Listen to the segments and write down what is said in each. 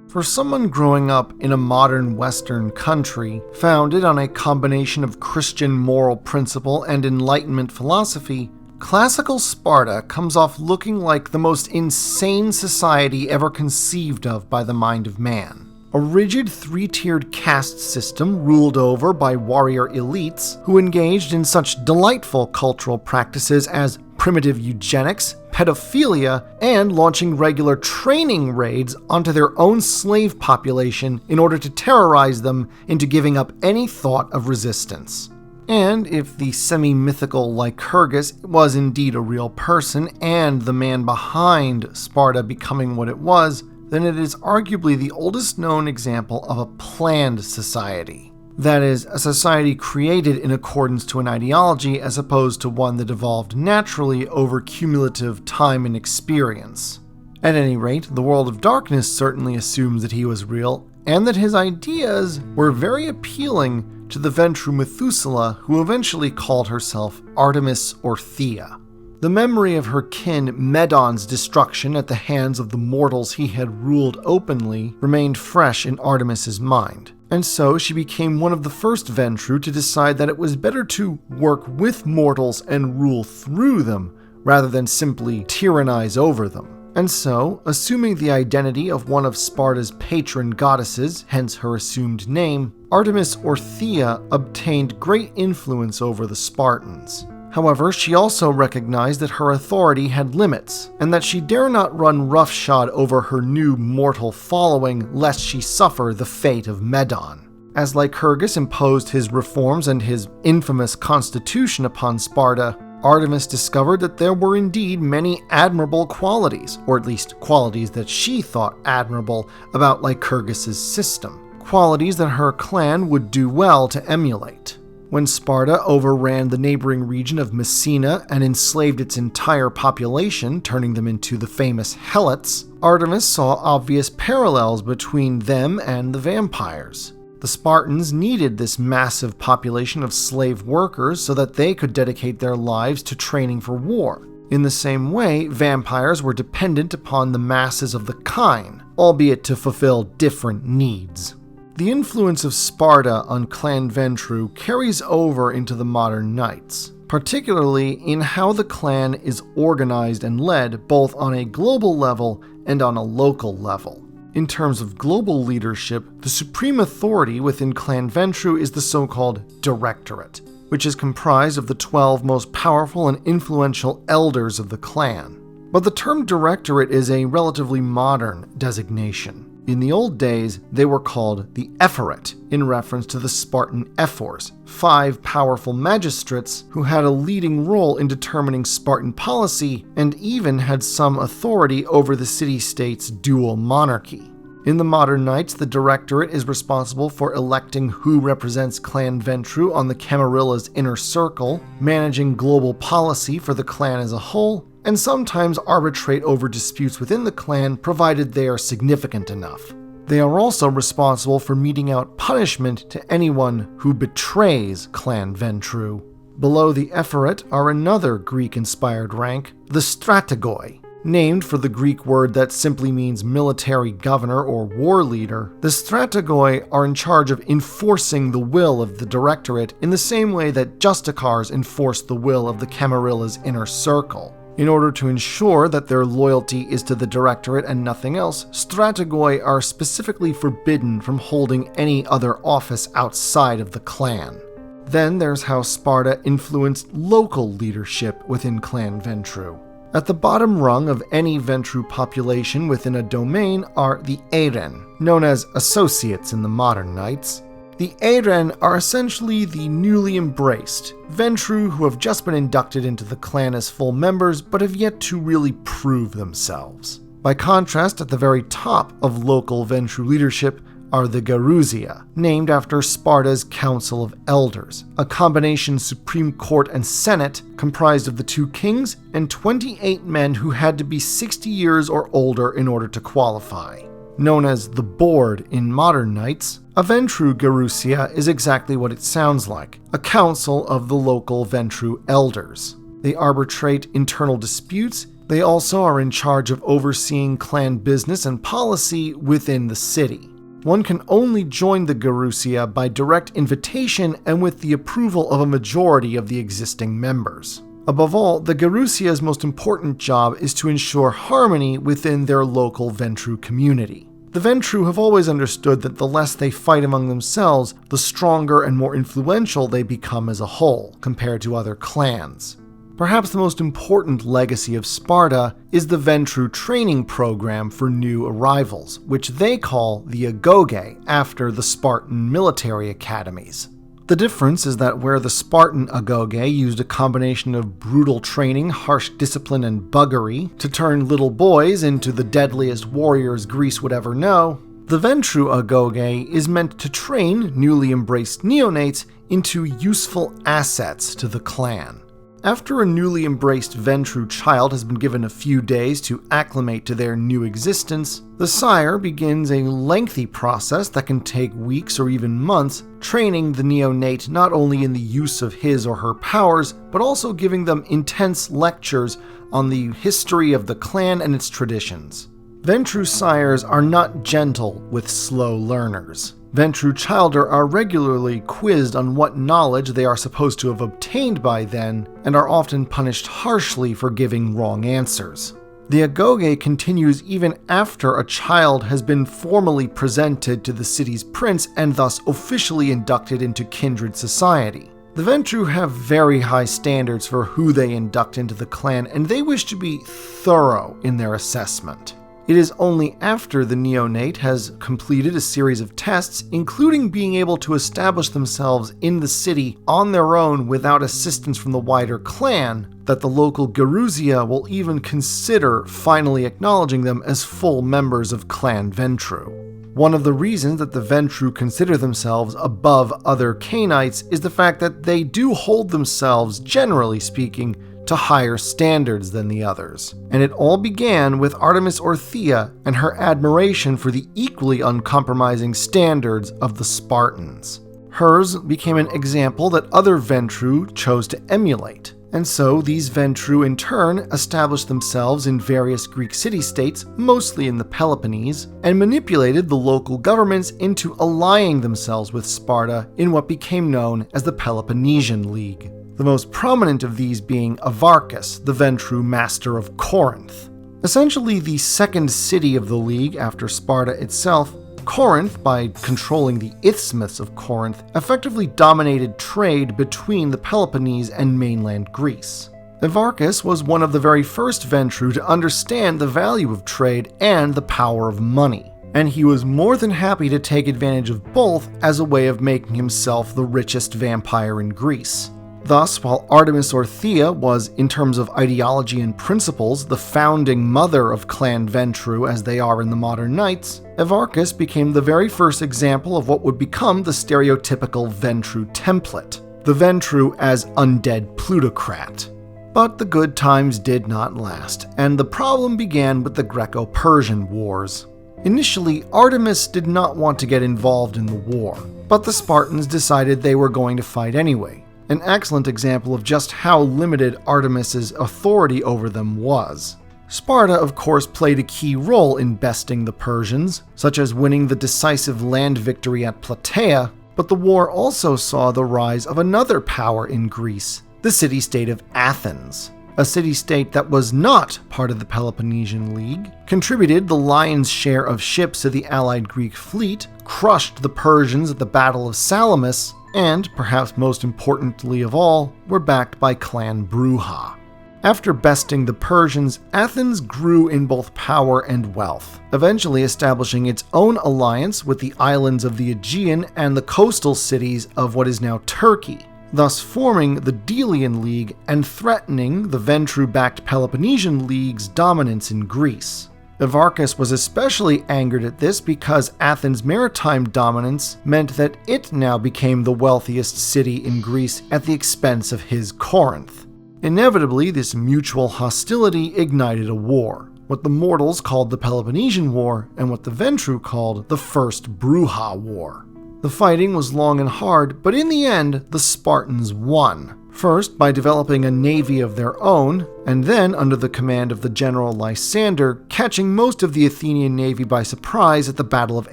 For someone growing up in a modern Western country, founded on a combination of Christian moral principle and Enlightenment philosophy, classical Sparta comes off looking like the most insane society ever conceived of by the mind of man. A rigid three-tiered caste system ruled over by warrior elites who engaged in such delightful cultural practices as primitive eugenics, pedophilia, and launching regular training raids onto their own slave population in order to terrorize them into giving up any thought of resistance. And if the semi-mythical Lycurgus was indeed a real person and the man behind Sparta becoming what it was, then it is arguably the oldest known example of a planned society. That is, a society created in accordance to an ideology as opposed to one that evolved naturally over cumulative time and experience. At any rate, the world of darkness certainly assumes that he was real, and that his ideas were very appealing to the Ventrue Methuselah, who eventually called herself Artemis or Thea. The memory of her kin Medon's destruction at the hands of the mortals he had ruled openly remained fresh in Artemis's mind. And so she became one of the first Ventrue to decide that it was better to work with mortals and rule through them, rather than simply tyrannize over them. And so, assuming the identity of one of Sparta's patron goddesses, hence her assumed name, Artemis or Thea obtained great influence over the Spartans. However, she also recognized that her authority had limits, and that she dare not run roughshod over her new mortal following lest she suffer the fate of Medon. As Lycurgus imposed his reforms and his infamous constitution upon Sparta, Artemis discovered that there were indeed many admirable qualities, or at least qualities that she thought admirable about Lycurgus's system, qualities that her clan would do well to emulate. When Sparta overran the neighboring region of Messina and enslaved its entire population, turning them into the famous Helots, Artemis saw obvious parallels between them and the vampires. The Spartans needed this massive population of slave workers so that they could dedicate their lives to training for war. In the same way, vampires were dependent upon the masses of the kine, albeit to fulfill different needs. The influence of Sparta on Clan Ventrue carries over into the modern knights, particularly in how the clan is organized and led both on a global level and on a local level. In terms of global leadership, the supreme authority within Clan Ventrue is the so-called Directorate, which is comprised of the 12 most powerful and influential elders of the clan. But the term Directorate is a relatively modern designation. In the old days, they were called the Ephoret, in reference to the Spartan ephors, 5 powerful magistrates who had a leading role in determining Spartan policy and even had some authority over the city-state's dual monarchy. In the modern knights, the Directorate is responsible for electing who represents Clan Ventrue on the Camarilla's inner circle, managing global policy for the clan as a whole, and sometimes arbitrate over disputes within the clan provided they are significant enough. They are also responsible for meting out punishment to anyone who betrays Clan Ventrue. Below the Ephoret are another Greek-inspired rank, the Strategoi. Named for the Greek word that simply means military governor or war leader, the Strategoi are in charge of enforcing the will of the Directorate in the same way that Justicars enforce the will of the Camarilla's inner circle. In order to ensure that their loyalty is to the Directorate and nothing else, Strategoi are specifically forbidden from holding any other office outside of the clan. Then there's how Sparta influenced local leadership within Clan Ventrue. At the bottom rung of any Ventrue population within a domain are the Eiren, known as associates in the modern knights. The Eiren are essentially the newly embraced Ventrue who have just been inducted into the clan as full members but have yet to really prove themselves. By contrast, at the very top of local Ventrue leadership are the Gerousia, named after Sparta's Council of Elders, a combination Supreme Court and Senate comprised of the 2 kings and 28 men who had to be 60 years or older in order to qualify. Known as the Board in modern knights, a Ventrue Gerousia is exactly what it sounds like, a council of the local Ventrue elders. They arbitrate internal disputes, They also are in charge of overseeing clan business and policy within the city. One can only join the Gerousia by direct invitation and with the approval of a majority of the existing members. Above all, the Gerousia's most important job is to ensure harmony within their local Ventrue community. The Ventrue have always understood that the less they fight among themselves, the stronger and more influential they become as a whole, compared to other clans. Perhaps the most important legacy of Sparta is the Ventrue training program for new arrivals, which they call the Agoge after the Spartan military academies. The difference is that where the Spartan Agoge used a combination of brutal training, harsh discipline, and buggery to turn little boys into the deadliest warriors Greece would ever know, the Ventrue Agoge is meant to train newly embraced neonates into useful assets to the clan. After a newly embraced Ventrue child has been given a few days to acclimate to their new existence, the sire begins a lengthy process that can take weeks or even months, training the neonate not only in the use of his or her powers, but also giving them intense lectures on the history of the clan and its traditions. Ventrue sires are not gentle with slow learners. Ventrue childer are regularly quizzed on what knowledge they are supposed to have obtained by then, and are often punished harshly for giving wrong answers. The Agoge continues even after a child has been formally presented to the city's prince and thus officially inducted into kindred society. The Ventrue have very high standards for who they induct into the clan, and they wish to be thorough in their assessment. It is only after the neonate has completed a series of tests, including being able to establish themselves in the city on their own without assistance from the wider clan, that the local Gerousia will even consider finally acknowledging them as full members of Clan Ventrue. One of the reasons that the Ventrue consider themselves above other Cainites is the fact that they do hold themselves, generally speaking, to higher standards than the others. And it all began with Artemis Orthia and her admiration for the equally uncompromising standards of the Spartans. Hers became an example that other Ventrue chose to emulate. And so these Ventrue in turn established themselves in various Greek city-states, mostly in the Peloponnese, and manipulated the local governments into allying themselves with Sparta in what became known as the Peloponnesian League. The most prominent of these being Avarchus, the Ventrue master of Corinth. Essentially the second city of the league after Sparta itself, Corinth, by controlling the isthmus of Corinth, effectively dominated trade between the Peloponnese and mainland Greece. Avarchus was one of the very first Ventrue to understand the value of trade and the power of money, and he was more than happy to take advantage of both as a way of making himself the richest vampire in Greece. Thus, while Artemis Orthia was, in terms of ideology and principles, the founding mother of Clan Ventrue as they are in the modern Knights, Avarchus became the very first example of what would become the stereotypical Ventrue template, the Ventrue as undead plutocrat. But the good times did not last, and the problem began with the Greco-Persian Wars. Initially, Artemis did not want to get involved in the war, but the Spartans decided they were going to fight anyway. An excellent example of just how limited Artemis's authority over them was. Sparta, of course, played a key role in besting the Persians, such as winning the decisive land victory at Plataea, but the war also saw the rise of another power in Greece, the city-state of Athens. A city-state that was not part of the Peloponnesian League, contributed the lion's share of ships to the allied Greek fleet, crushed the Persians at the Battle of Salamis, and, perhaps most importantly of all, were backed by Clan Bruja. After besting the Persians, Athens grew in both power and wealth, eventually establishing its own alliance with the islands of the Aegean and the coastal cities of what is now Turkey, thus forming the Delian League and threatening the Ventrue-backed Peloponnesian League's dominance in Greece. Avarchus was especially angered at this because Athens' maritime dominance meant that it now became the wealthiest city in Greece at the expense of his Corinth. Inevitably, this mutual hostility ignited a war, what the mortals called the Peloponnesian War and what the Ventrue called the First Bruja War. The fighting was long and hard, but in the end, the Spartans won, First, by developing a navy of their own, and then, under the command of the general Lysander, catching most of the Athenian navy by surprise at the Battle of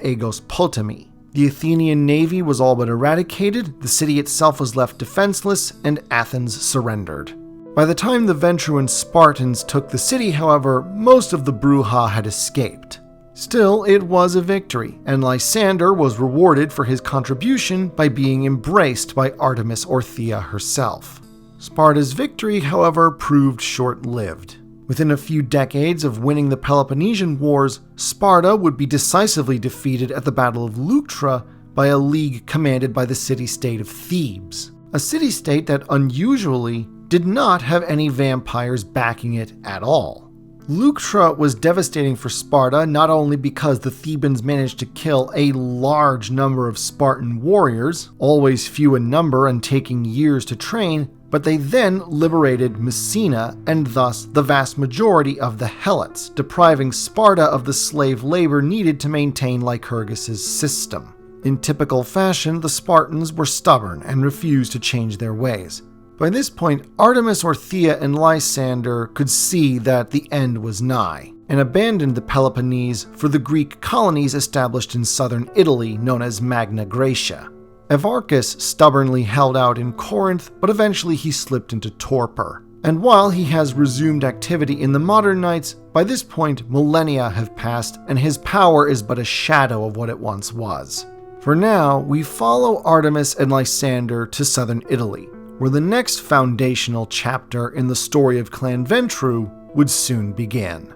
Agos Potami. The Athenian navy was all but eradicated, the city itself was left defenseless, and Athens surrendered. By the time the Ventruan Spartans took the city, however, most of the brouhaha had escaped. Still, it was a victory, and Lysander was rewarded for his contribution by being embraced by Artemis Orthia herself. Sparta's victory, however, proved short-lived. Within a few decades of winning the Peloponnesian Wars, Sparta would be decisively defeated at the Battle of Leuctra by a league commanded by the city-state of Thebes, a city-state that unusually did not have any vampires backing it at all. Leuctra was devastating for Sparta not only because the Thebans managed to kill a large number of Spartan warriors, always few in number and taking years to train, but they then liberated Messina and thus the vast majority of the Helots, depriving Sparta of the slave labor needed to maintain Lycurgus's system. In typical fashion, the Spartans were stubborn and refused to change their ways. By this point, Artemis Orthia and Lysander could see that the end was nigh, and abandoned the Peloponnese for the Greek colonies established in southern Italy known as Magna Graecia. Evarchus stubbornly held out in Corinth, but eventually he slipped into torpor. And while he has resumed activity in the modern Knights, by this point millennia have passed and his power is but a shadow of what it once was. For now, we follow Artemis and Lysander to southern Italy, where the next foundational chapter in the story of Clan Ventrue would soon begin.